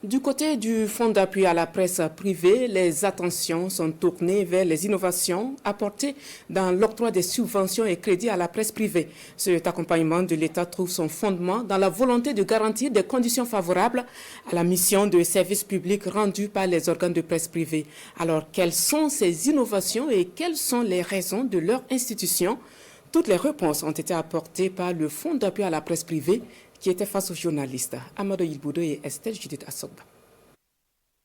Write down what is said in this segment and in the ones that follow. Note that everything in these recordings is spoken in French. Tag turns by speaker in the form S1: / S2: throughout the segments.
S1: Du côté du Fonds d'appui à la presse privée, les attentions sont tournées vers les innovations apportées dans l'octroi des subventions et crédits à la presse privée. Cet accompagnement de l'État trouve son fondement dans la volonté de garantir des conditions favorables à la mission de service public rendue par les organes de presse privée. Alors, quelles sont ces innovations et quelles sont les raisons de leur institution? Toutes les réponses ont été apportées par le Fonds d'appui à la presse privée qui était face aux journalistes Amadou Ilboudo et Estelle Judith Assoba.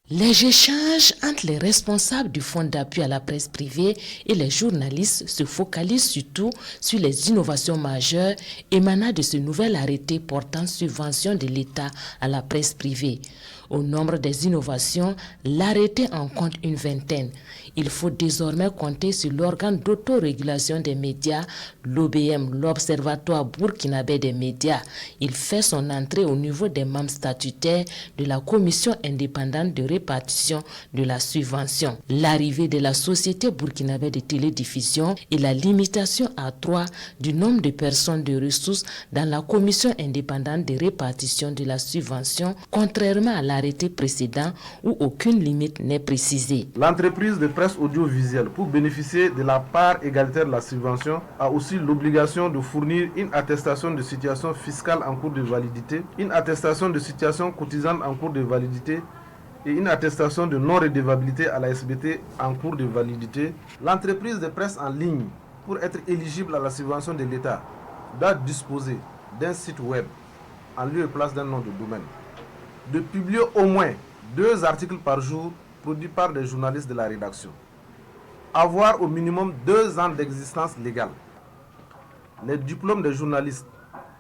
S2: Les échanges entre les responsables du Fonds d'appui à la presse privée et les journalistes se focalisent surtout sur les innovations majeures émanant de ce nouvel arrêté portant subvention de l'État à la presse privée. Au nombre des innovations, l'arrêté en compte une vingtaine. Il faut désormais compter sur l'organe d'autorégulation des médias, l'OBM, l'Observatoire burkinabé des médias. Il fait son entrée au niveau des membres statutaires de la Commission indépendante de répartition de la subvention. L'arrivée de la Société burkinabé de télédiffusion et la limitation à 3 du nombre de personnes de ressources dans la Commission indépendante de répartition de la subvention, contrairement à l'arrêté précédent où aucune limite n'est précisée.
S3: L'entreprise de presse audiovisuelle, pour bénéficier de la part égalitaire de la subvention, a aussi l'obligation de fournir une attestation de situation fiscale en cours de validité, une attestation de situation cotisante en cours de validité et une attestation de non-redevabilité à la SBT en cours de validité. L'entreprise de presse en ligne, pour être éligible à la subvention de l'État, doit disposer d'un site web en lieu et place d'un nom de domaine, de publier au moins 2 articles par jour produits par des journalistes de la rédaction, avoir au minimum 2 ans d'existence légale. Les diplômes des journalistes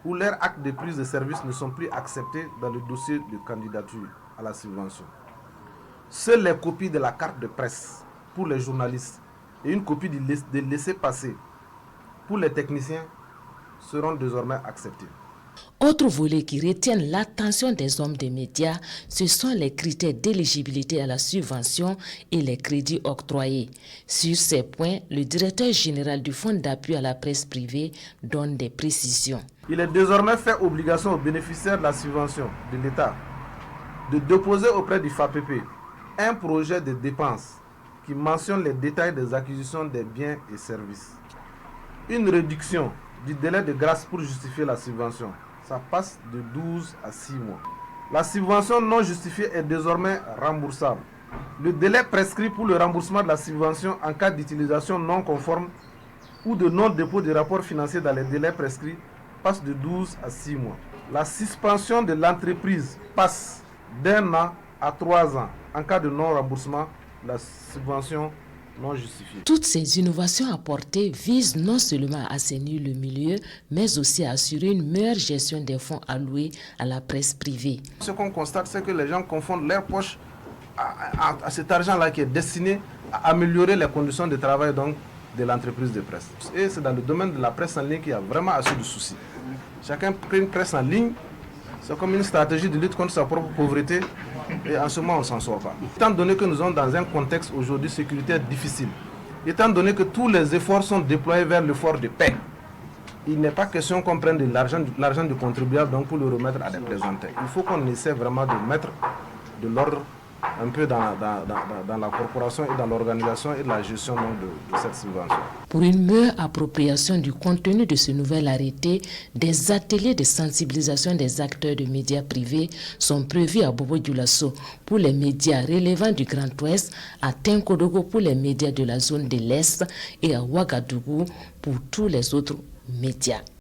S3: ou leurs actes de prise de service ne sont plus acceptés dans le dossier de candidature à la subvention. Seules les copies de la carte de presse pour les journalistes et une copie de laissez-passer pour les techniciens seront désormais acceptées.
S2: Autre volet qui retiennent l'attention des hommes des médias, ce sont les critères d'éligibilité à la subvention et les crédits octroyés. Sur ces points, le directeur général du Fonds d'appui à la presse privée donne des précisions.
S3: Il est désormais fait obligation aux bénéficiaires de la subvention de l'État de déposer auprès du FAPP un projet de dépenses qui mentionne les détails des acquisitions des biens et services. Une réduction du délai de grâce pour justifier la subvention. Ça passe de 12 à 6 mois. La subvention non justifiée est désormais remboursable. Le délai prescrit pour le remboursement de la subvention en cas d'utilisation non conforme ou de non-dépôt de rapport financier dans les délais prescrits passe de 12 à 6 mois. La suspension de l'entreprise passe d'1 an à 3 ans en cas de non-remboursement de la subvention non justifiée.
S2: Toutes ces innovations apportées visent non seulement à assainir le milieu, mais aussi à assurer une meilleure gestion des fonds alloués à la presse privée.
S3: Ce qu'on constate, c'est que les gens confondent leurs poches à cet argent-là qui est destiné à améliorer les conditions de travail donc, de l'entreprise de presse. Et c'est dans le domaine de la presse en ligne qu'il y a vraiment assez de soucis. Chacun prend une presse en ligne, c'est comme une stratégie de lutte contre sa propre pauvreté. Et en ce moment, on ne s'en sort pas. Étant donné que nous sommes dans un contexte aujourd'hui sécuritaire difficile, étant donné que tous les efforts sont déployés vers l'effort de paix, il n'est pas question qu'on prenne de l'argent du contribuable donc pour le remettre à des plaisantins. Il faut qu'on essaie vraiment de mettre de l'ordre un peu dans la corporation et dans l'organisation et la gestion donc, de cette subvention.
S2: Pour une meilleure appropriation du contenu de ce nouvel arrêté, des ateliers de sensibilisation des acteurs de médias privés sont prévus à Bobo-Dioulasso pour les médias relevant du Grand Ouest, à Tenkodogo pour les médias de la zone de l'Est et à Ouagadougou pour tous les autres médias.